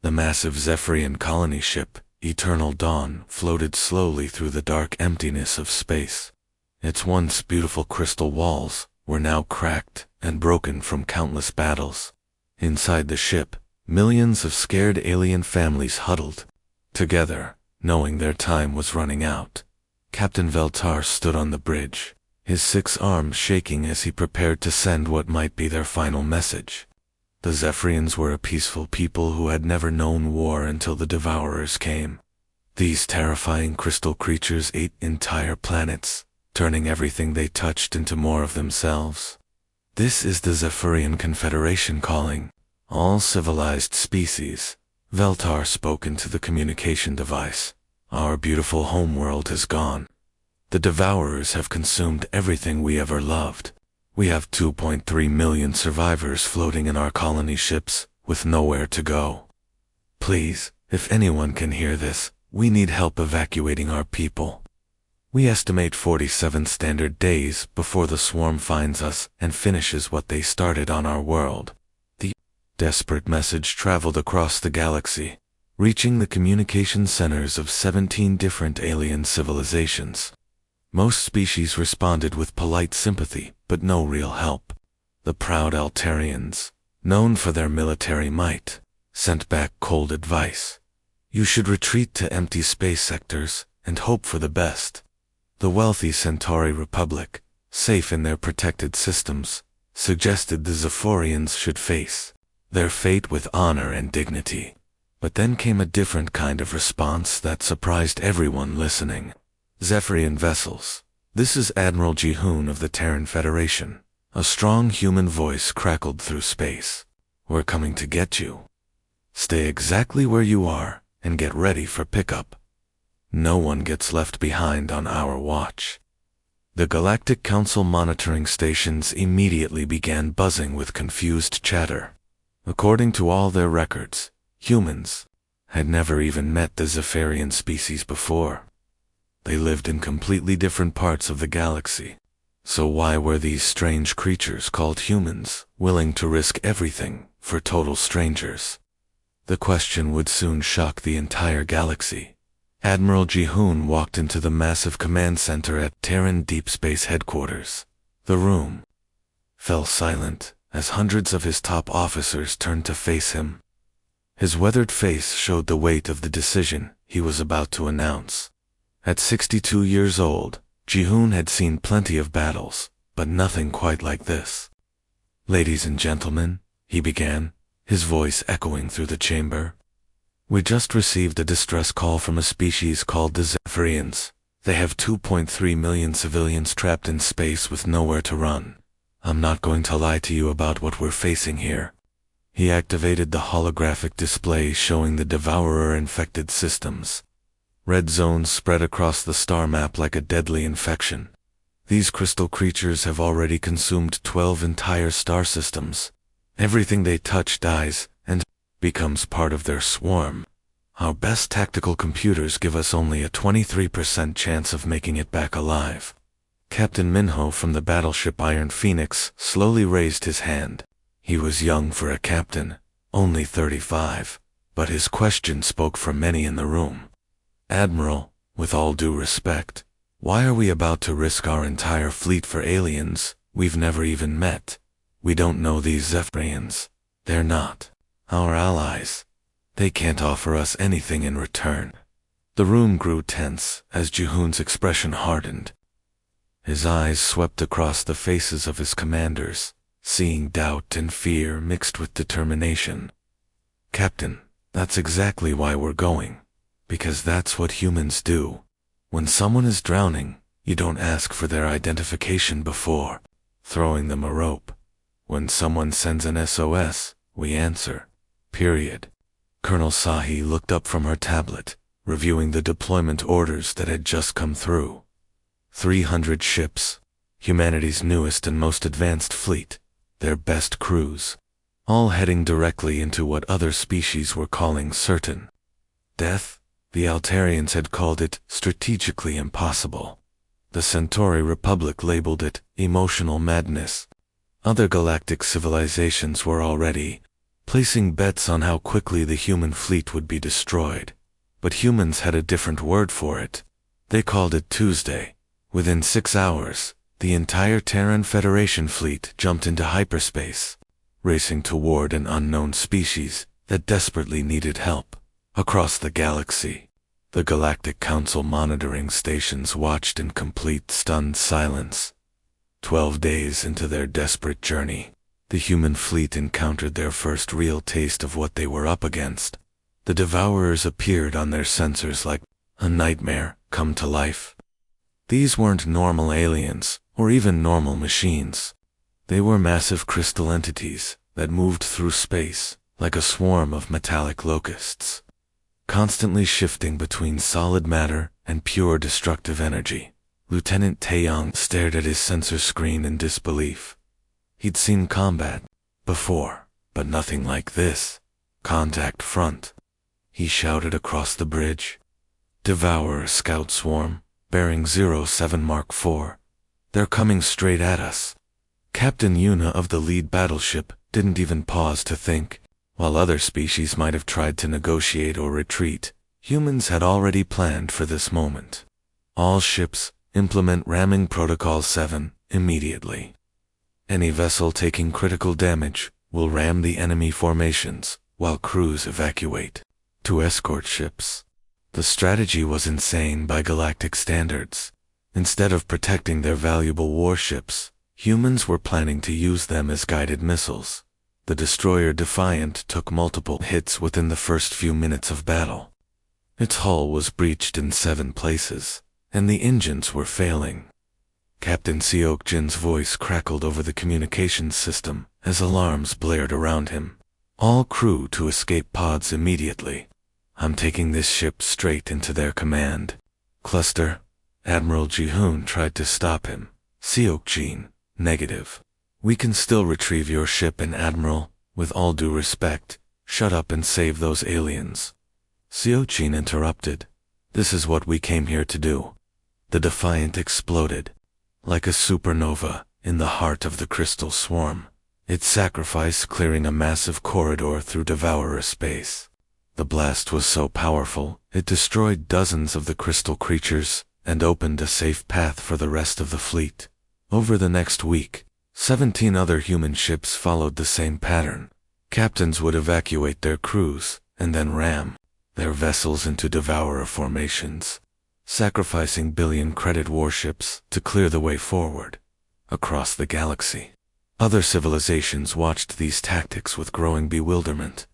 The massive Zephyrian colony ship, Eternal Dawn, floated slowly through the dark emptiness of space. Its once beautiful crystal walls were now cracked and broken from countless battles. Inside the ship, millions of scared alien families huddled together, knowing their time was running out. Captain Veltar stood on the bridge, his 6 arms shaking as he prepared to send what might be their final message. The Zephyrians were a peaceful people who had never known war until the Devourers came. These terrifying crystal creatures ate entire planets, turning everything they touched into more of themselves. "This is the Zephyrian Confederation calling. All civilized species," Veltar spoke into the communication device. "Our beautiful homeworld is gone. The Devourers have consumed everything we ever loved. We have 2.3 million survivors floating in our colony ships, with nowhere to go. Please, if anyone can hear this, we need help evacuating our people. We estimate 47 standard days before the swarm finds us and finishes what they started on our world." The desperate message traveled across the galaxy, reaching the communication centers of 17 different alien civilizations. Most species responded with polite sympathy, but no real help. The proud Altarians, known for their military might, sent back cold advice. "You should retreat to empty space sectors and hope for the best." The wealthy Centauri Republic, safe in their protected systems, suggested the Zephyrians should face their fate with honor and dignity. But then came a different kind of response that surprised everyone listening. "Zephyrian vessels, this is Admiral Jihoon of the Terran Federation." A strong human voice crackled through space. "We're coming to get you. Stay exactly where you are and get ready for pickup. No one gets left behind on our watch." The Galactic Council monitoring stations immediately began buzzing with confused chatter. According to all their records, humans had never even met the Zephyrian species before. They lived in completely different parts of the galaxy. So why were these strange creatures called humans willing to risk everything for total strangers? The question would soon shock the entire galaxy. Admiral Jihoon walked into the massive command center at Terran Deep Space Headquarters. The room fell silent as hundreds of his top officers turned to face him. His weathered face showed the weight of the decision he was about to announce. At 62 years old, Jihoon had seen plenty of battles, but nothing quite like this. "Ladies and gentlemen," he began, his voice echoing through the chamber. "We just received a distress call from a species called the Zephyrians. They have 2.3 million civilians trapped in space with nowhere to run. I'm not going to lie to you about what we're facing here." He activated the holographic display showing the Devourer-infected systems. Red zones spread across the star map like a deadly infection. These crystal creatures have already consumed 12 entire star systems. Everything they touch dies and becomes part of their swarm. Our best tactical computers give us only a 23% chance of making it back alive. Captain Minho from the battleship Iron Phoenix slowly raised his hand. He was young for a captain, only 35, but his question spoke for many in the room. "Admiral, with all due respect, why are we about to risk our entire fleet for aliens we've never even met? We don't know these Zephyrians. They're not our allies. They can't offer us anything in return." The room grew tense as Jihoon's expression hardened. His eyes swept across the faces of his commanders, seeing doubt and fear mixed with determination. "Captain, that's exactly why we're going. Because that's what humans do. When someone is drowning, you don't ask for their identification before throwing them a rope. When someone sends an SOS, we answer. Period." Colonel Sahi looked up from her tablet, reviewing the deployment orders that had just come through. 300 ships, humanity's newest and most advanced fleet, their best crews, all heading directly into what other species were calling certain death. The Altarians had called it strategically impossible. The Centauri Republic labeled it emotional madness. Other galactic civilizations were already placing bets on how quickly the human fleet would be destroyed. But humans had a different word for it. They called it Tuesday. Within 6 hours, the entire Terran Federation fleet jumped into hyperspace, racing toward an unknown species that desperately needed help. Across the galaxy, the Galactic Council monitoring stations watched in complete stunned silence. 12 days into their desperate journey, the human fleet encountered their first real taste of what they were up against. The Devourers appeared on their sensors like a nightmare come to life. These weren't normal aliens, or even normal machines. They were massive crystal entities that moved through space like a swarm of metallic locusts, constantly shifting between solid matter and pure destructive energy. Lieutenant Taeyong stared at his sensor screen in disbelief. He'd seen combat before, but nothing like this. Contact front, he shouted across the bridge. Devourer scout swarm, bearing 07 Mark IV. They're coming straight at us. Captain Yuna of the lead battleship didn't even pause to think. While other species might have tried to negotiate or retreat, humans had already planned for this moment. All ships, implement ramming Protocol 7 immediately. Any vessel taking critical damage will ram the enemy formations while crews evacuate to escort ships. The strategy was insane by galactic standards. Instead of protecting their valuable warships, humans were planning to use them as guided missiles. The destroyer Defiant took multiple hits within the first few minutes of battle. Its hull was breached in 7 places, and the engines were failing. Captain Seokjin's voice crackled over the communications system as alarms blared around him. All crew to escape pods immediately. I'm taking this ship straight into their command cluster. Admiral Jihoon tried to stop him. Seokjin, negative. We can still retrieve your ship, and Admiral, with all due respect, shut up and save those aliens. Seokjin interrupted. This is what we came here to do. The Defiant exploded. Like a supernova, in the heart of the crystal swarm. Its sacrifice clearing a massive corridor through Devourer space. The blast was so powerful, it destroyed dozens of the crystal creatures, and opened a safe path for the rest of the fleet. Over the next week, 17 other human ships followed the same pattern. Captains would evacuate their crews, and then ram their vessels into Devourer formations, sacrificing billion-credit warships to clear the way forward. Across the galaxy, other civilizations watched these tactics with growing bewilderment.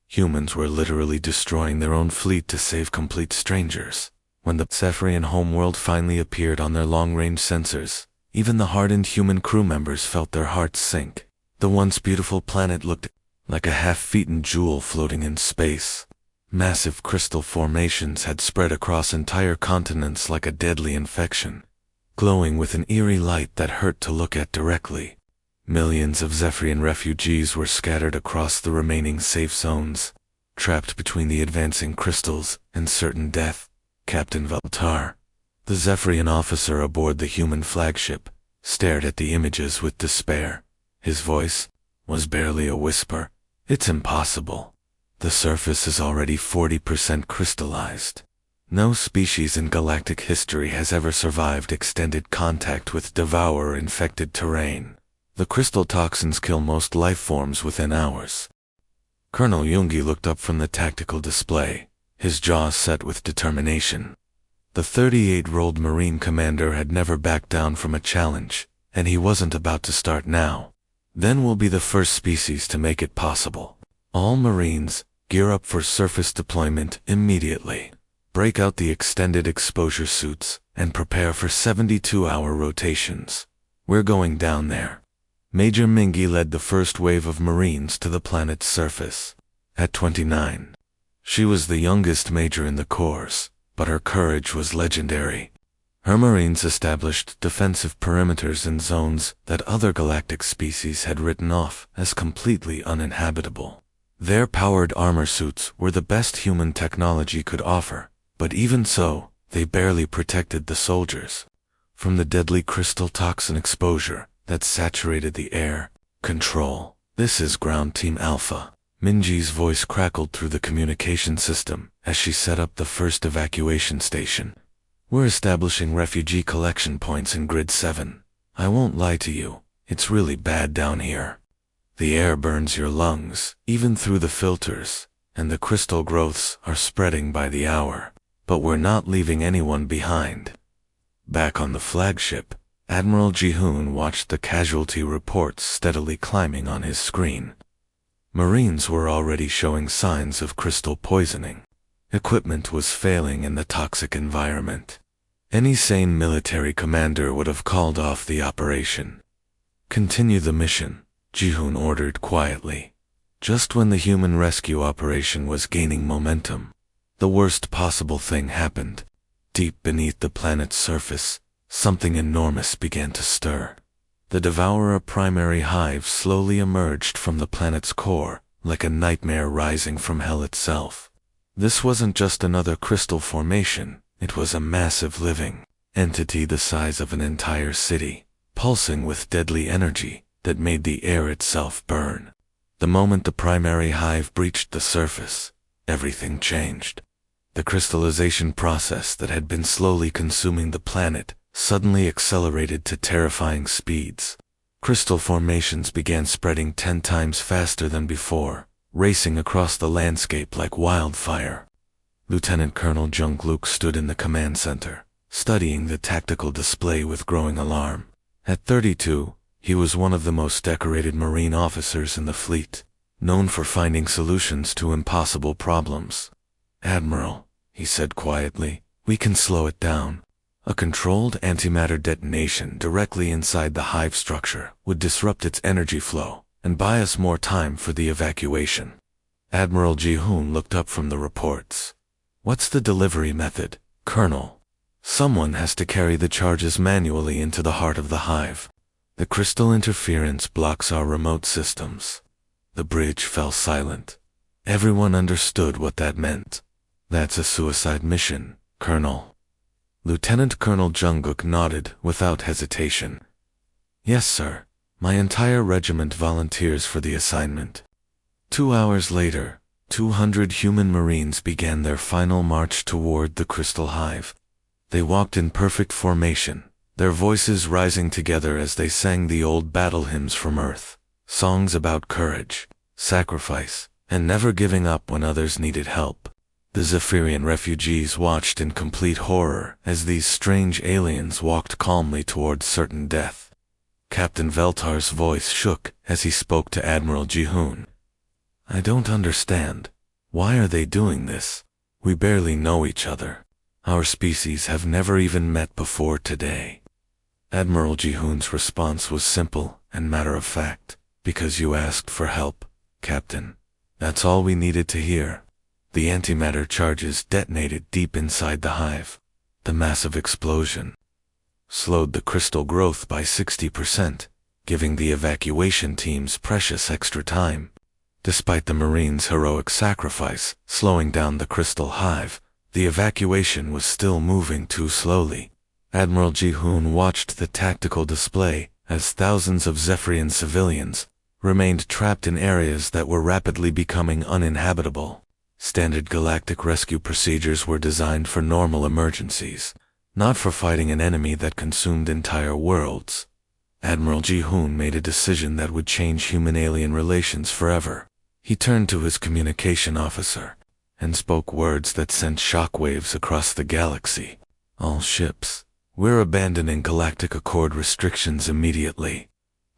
Humans were literally destroying their own fleet to save complete strangers. When the Zephyrian homeworld finally appeared on their long-range sensors, even the hardened human crew members felt their hearts sink. The once beautiful planet looked like a half-eaten jewel floating in space. Massive crystal formations had spread across entire continents like a deadly infection, glowing with an eerie light that hurt to look at directly. Millions of Zephyrian refugees were scattered across the remaining safe zones, trapped between the advancing crystals and certain death. Captain Valtar, the Zephyrian officer aboard the human flagship, stared at the images with despair. His voice was barely a whisper. It's impossible. The surface is already 40% crystallized. No species in galactic history has ever survived extended contact with Devourer-infected terrain. The crystal toxins kill most life forms within hours. Colonel Yoongi looked up from the tactical display, his jaw set with determination. The 38-year-old Marine commander had never backed down from a challenge, and he wasn't about to start now. Then we'll be the first species to make it possible. All Marines, gear up for surface deployment immediately. Break out the extended exposure suits, and prepare for 72-hour rotations. We're going down there. Major Mingi led the first wave of Marines to the planet's surface. At 29, she was the youngest major in the Corps, but her courage was legendary. Her Marines established defensive perimeters in zones that other galactic species had written off as completely uninhabitable. Their powered armor suits were the best human technology could offer, but even so, they barely protected the soldiers from the deadly crystal toxin exposure that saturated the air. Control, this is Ground Team Alpha. Minji's voice crackled through the communication system as she set up the first evacuation station. "We're establishing refugee collection points in Grid 7. I won't lie to you, it's really bad down here. The air burns your lungs, even through the filters, and the crystal growths are spreading by the hour. But we're not leaving anyone behind." Back on the flagship, Admiral Jihoon watched the casualty reports steadily climbing on his screen. Marines were already showing signs of crystal poisoning. Equipment was failing in the toxic environment. Any sane military commander would have called off the operation. "Continue the mission," Jihoon ordered quietly. Just when the human rescue operation was gaining momentum, the worst possible thing happened. Deep beneath the planet's surface, something enormous began to stir. The Devourer primary hive slowly emerged from the planet's core, like a nightmare rising from hell itself. This wasn't just another crystal formation, it was a massive living entity the size of an entire city, pulsing with deadly energy that made the air itself burn. The moment the primary hive breached the surface, everything changed. The crystallization process that had been slowly consuming the planet suddenly accelerated to terrifying speeds. Crystal formations began spreading 10 times faster than before, racing across the landscape like wildfire. Lieutenant Colonel Jungkook stood in the command center, studying the tactical display with growing alarm. At 32, he was one of the most decorated Marine officers in the fleet, known for finding solutions to impossible problems. "Admiral," he said quietly, "we can slow it down. A controlled antimatter detonation directly inside the hive structure would disrupt its energy flow and buy us more time for the evacuation." Admiral Jihoon looked up from the reports. "What's the delivery method, Colonel?" "Someone has to carry the charges manually into the heart of the hive. The crystal interference blocks our remote systems." The bridge fell silent. Everyone understood what that meant. "That's a suicide mission, Colonel." Lieutenant Colonel Jungkook nodded without hesitation. "Yes, sir. My entire regiment volunteers for the assignment." 2 hours later, 200 human Marines began their final march toward the crystal hive. They walked in perfect formation, their voices rising together as they sang the old battle hymns from Earth, songs about courage, sacrifice, and never giving up when others needed help. The Zephyrian refugees watched in complete horror as these strange aliens walked calmly towards certain death. Captain Veltar's voice shook as he spoke to Admiral Jihoon. "I don't understand. Why are they doing this? We barely know each other. Our species have never even met before today." Admiral Jihoon's response was simple and matter-of-fact. "Because you asked for help, Captain. That's all we needed to hear." The antimatter charges detonated deep inside the hive. The massive explosion slowed the crystal growth by 60%, giving the evacuation teams precious extra time. Despite the Marines' heroic sacrifice slowing down the crystal hive, the evacuation was still moving too slowly. Admiral Jihoon watched the tactical display as thousands of Zephyrian civilians remained trapped in areas that were rapidly becoming uninhabitable. Standard galactic rescue procedures were designed for normal emergencies, not for fighting an enemy that consumed entire worlds. Admiral Jihoon made a decision that would change human-alien relations forever. He turned to his communication officer and spoke words that sent shockwaves across the galaxy. "All ships, we're abandoning Galactic Accord restrictions immediately.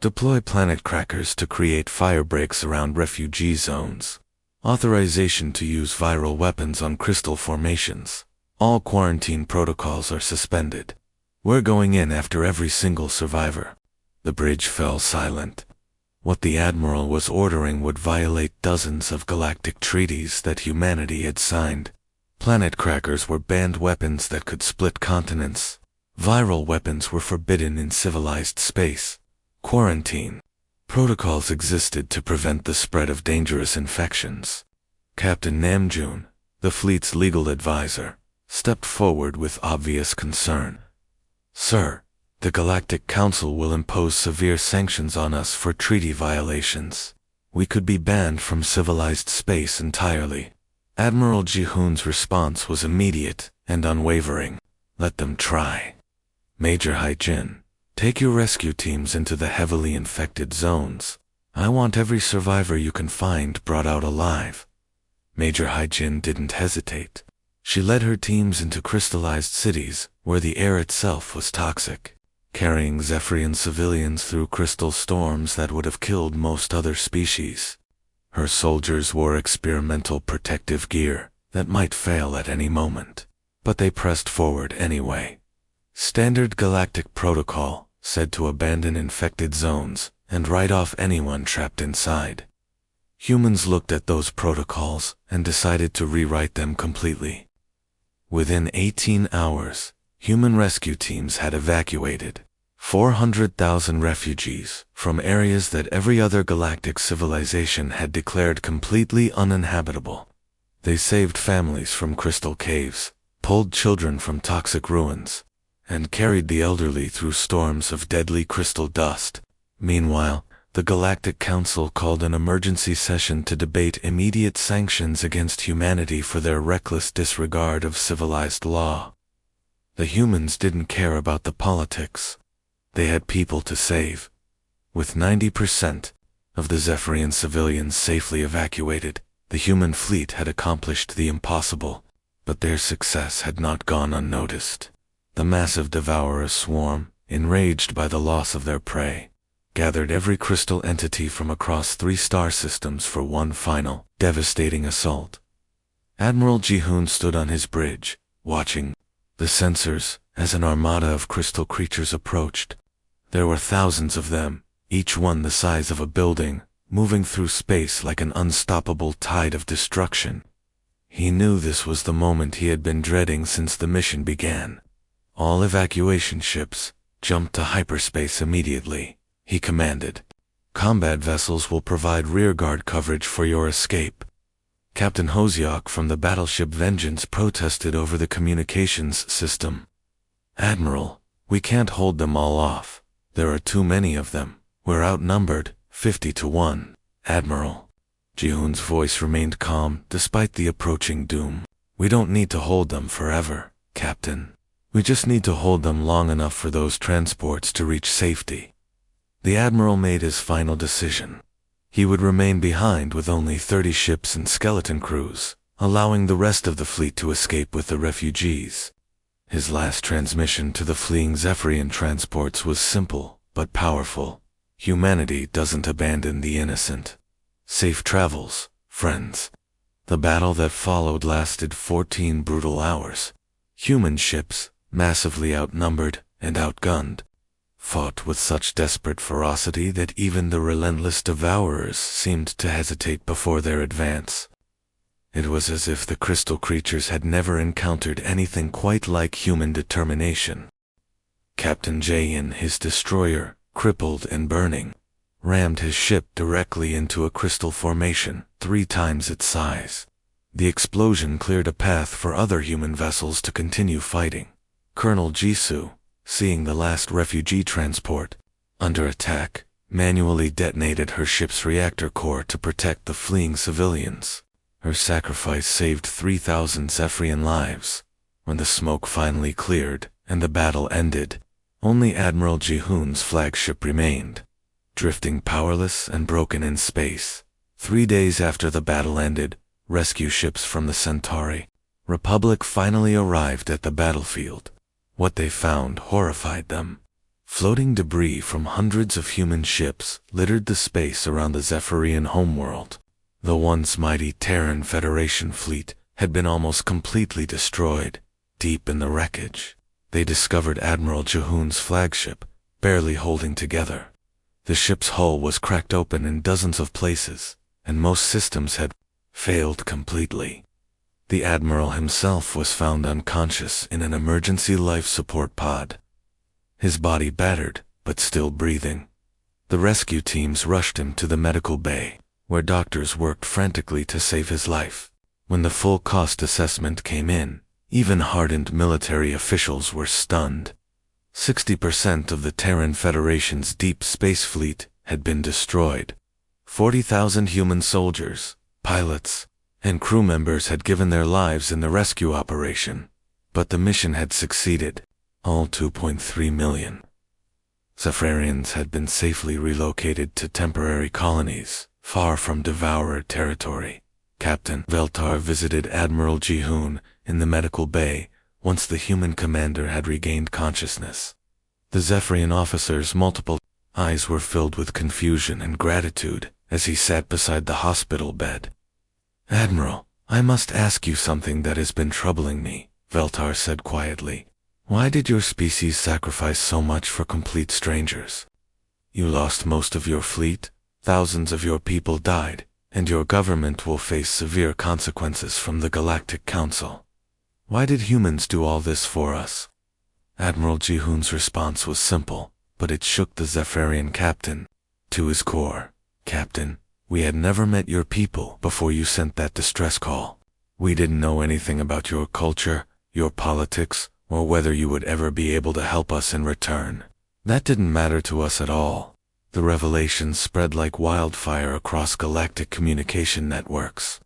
Deploy planet crackers to create fire breaks around refugee zones. Authorization to use viral weapons on crystal formations. All quarantine protocols are suspended. We're going in after every single survivor." The bridge fell silent. What the Admiral was ordering would violate dozens of galactic treaties that humanity had signed. Planet crackers were banned weapons that could split continents. Viral weapons were forbidden in civilized space. Quarantine protocols existed to prevent the spread of dangerous infections. Captain Namjoon, the fleet's legal advisor, stepped forward with obvious concern. "Sir, the Galactic Council will impose severe sanctions on us for treaty violations. we could be banned from civilized space entirely. Admiral Ji-hoon's response was immediate and unwavering. Let them try. Major Hai-jin, take your rescue teams into the heavily infected zones. I want every survivor you can find brought out alive. Major Hai-jin didn't hesitate. She led her teams into crystallized cities where the air itself was toxic, carrying Zephyrian civilians through crystal storms that would have killed most other species. Her soldiers wore experimental protective gear that might fail at any moment, but they pressed forward anyway. Standard galactic protocol said to abandon infected zones and write off anyone trapped inside. Humans looked at those protocols and decided to rewrite them completely. Within 18 hours, human rescue teams had evacuated 400,000 refugees from areas that every other galactic civilization had declared completely uninhabitable. They saved families from crystal caves, pulled children from toxic ruins, and carried the elderly through storms of deadly crystal dust. Meanwhile, the Galactic Council called an emergency session to debate immediate sanctions against humanity for their reckless disregard of civilized law. The humans didn't care about the politics. They had people to save. With 90% of the Zephyrian civilians safely evacuated, the human fleet had accomplished the impossible, but their success had not gone unnoticed. The massive devourer swarm, enraged by the loss of their prey, gathered every crystal entity from across 3 star systems for one final, devastating assault. Admiral Ji-hoon stood on his bridge, watching the sensors as an armada of crystal creatures approached. There were thousands of them, each one the size of a building, moving through space like an unstoppable tide of destruction. He knew this was the moment he had been dreading since the mission began. All evacuation ships, jump to hyperspace immediately, he commanded. Combat vessels will provide rearguard coverage for your escape. Captain Hoseok from the battleship Vengeance protested over the communications system. Admiral, we can't hold them all off. There are too many of them. We're outnumbered, 50 to 1. Admiral. Ji-hoon's voice remained calm despite the approaching doom. We don't need to hold them forever, Captain. We just need to hold them long enough for those transports to reach safety. The Admiral made his final decision. He would remain behind with only 30 ships and skeleton crews, allowing the rest of the fleet to escape with the refugees. His last transmission to the fleeing Zephyrian transports was simple, but powerful. Humanity doesn't abandon the innocent. Safe travels, friends. The battle that followed lasted 14 brutal hours. Human ships, massively outnumbered and outgunned, fought with such desperate ferocity that even the relentless devourers seemed to hesitate before their advance. It was as if the crystal creatures had never encountered anything quite like human determination. Captain Jae-in, his destroyer, crippled and burning, rammed his ship directly into a crystal formation 3 times its size. The explosion cleared a path for other human vessels to continue fighting. Colonel Jisoo, seeing the last refugee transport under attack, manually detonated her ship's reactor core to protect the fleeing civilians. Her sacrifice saved 3,000 Zephyrian lives. When the smoke finally cleared and the battle ended, only Admiral Ji-hoon's flagship remained, drifting powerless and broken in space. 3 days after the battle ended, rescue ships from the Centauri Republic finally arrived at the battlefield. What they found horrified them. Floating debris from hundreds of human ships littered the space around the Zephyrian homeworld. The once mighty Terran Federation fleet had been almost completely destroyed. Deep in the wreckage, they discovered Admiral Ji-hoon's flagship, barely holding together. The ship's hull was cracked open in dozens of places, and most systems had failed completely. The Admiral himself was found unconscious in an emergency life support pod. His body battered, but still breathing. The rescue teams rushed him to the medical bay, where doctors worked frantically to save his life. When the full cost assessment came in, even hardened military officials were stunned. 60% of the Terran Federation's deep space fleet had been destroyed. 40,000 human soldiers, pilots, and crew members had given their lives in the rescue operation, but the mission had succeeded. All 2.3 million Zephyrians had been safely relocated to temporary colonies, far from devourer territory. Captain Veltar visited Admiral Jihoon in the medical bay once the human commander had regained consciousness. The Zephyrian officer's multiple eyes were filled with confusion and gratitude as he sat beside the hospital bed. "Admiral, I must ask you something that has been troubling me," Veltar said quietly. "Why did your species sacrifice so much for complete strangers? You lost most of your fleet, thousands of your people died, and your government will face severe consequences from the Galactic Council. Why did humans do all this for us?" Admiral Jihoon's response was simple, but it shook the Zephyrian captain to his core. "Captain, we had never met your people before you sent that distress call. We didn't know anything about your culture, your politics, or whether you would ever be able to help us in return. That didn't matter to us at all." The revelations spread like wildfire across galactic communication networks.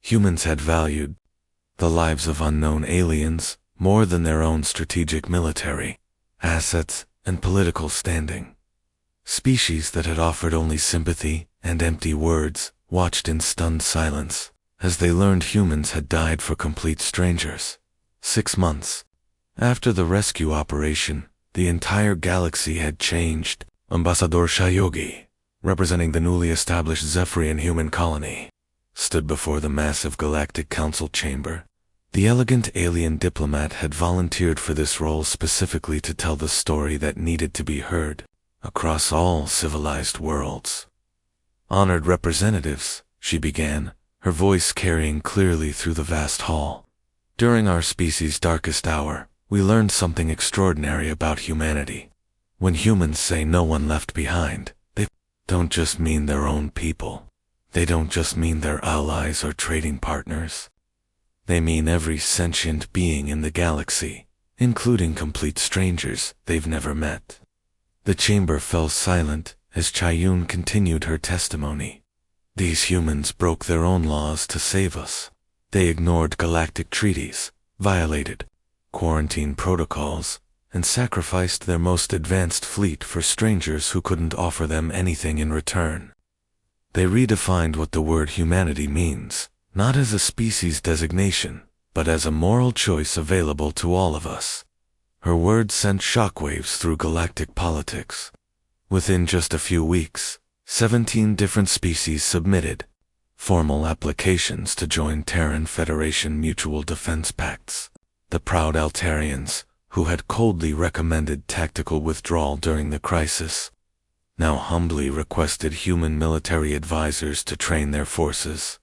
Humans had valued the lives of unknown aliens more than their own strategic military assets and political standing. Species that had offered only sympathy and empty words watched in stunned silence as they learned humans had died for complete strangers. 6 months after the rescue operation, the entire galaxy had changed. Ambassador Shayogi, representing the newly established Zephyrian human colony, stood before the massive Galactic Council chamber. The elegant alien diplomat had volunteered for this role specifically to tell the story that needed to be heard across all civilized worlds. "Honored representatives," she began, her voice carrying clearly through the vast hall. "During our species' darkest hour, we learned something extraordinary about humanity. When humans say no one left behind, they don't just mean their own people. They don't just mean their allies or trading partners. They mean every sentient being in the galaxy, including complete strangers they've never met." The chamber fell silent as Chayun continued her testimony. "These humans broke their own laws to save us. They ignored galactic treaties, violated quarantine protocols, and sacrificed their most advanced fleet for strangers who couldn't offer them anything in return. They redefined what the word humanity means, not as a species designation, but as a moral choice available to all of us." Her words sent shockwaves through galactic politics. Within just a few weeks, 17 different species submitted formal applications to join Terran Federation mutual defense pacts. The proud Altarians, who had coldly recommended tactical withdrawal during the crisis, now humbly requested human military advisors to train their forces.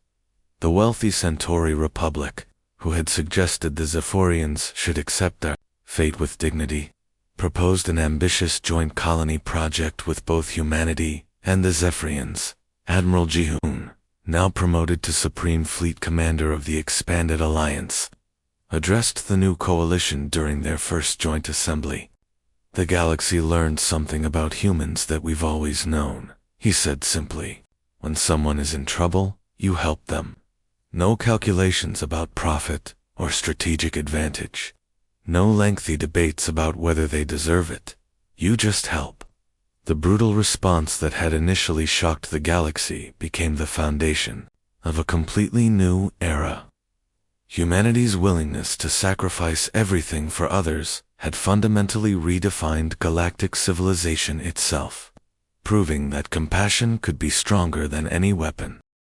The wealthy Centauri Republic, who had suggested the Zephyrians should accept their fate with dignity, proposed an ambitious joint colony project with both humanity and the Zephyrians. Admiral Jihoon, now promoted to Supreme Fleet Commander of the expanded alliance, addressed the new coalition during their first joint assembly. "The galaxy learned something about humans that we've always known," he said simply. "When someone is in trouble, you help them. No calculations about profit or strategic advantage. No lengthy debates about whether they deserve it. You just help." The brutal response that had initially shocked the galaxy became the foundation of a completely new era. Humanity's willingness to sacrifice everything for others had fundamentally redefined galactic civilization itself, proving that compassion could be stronger than any weapon.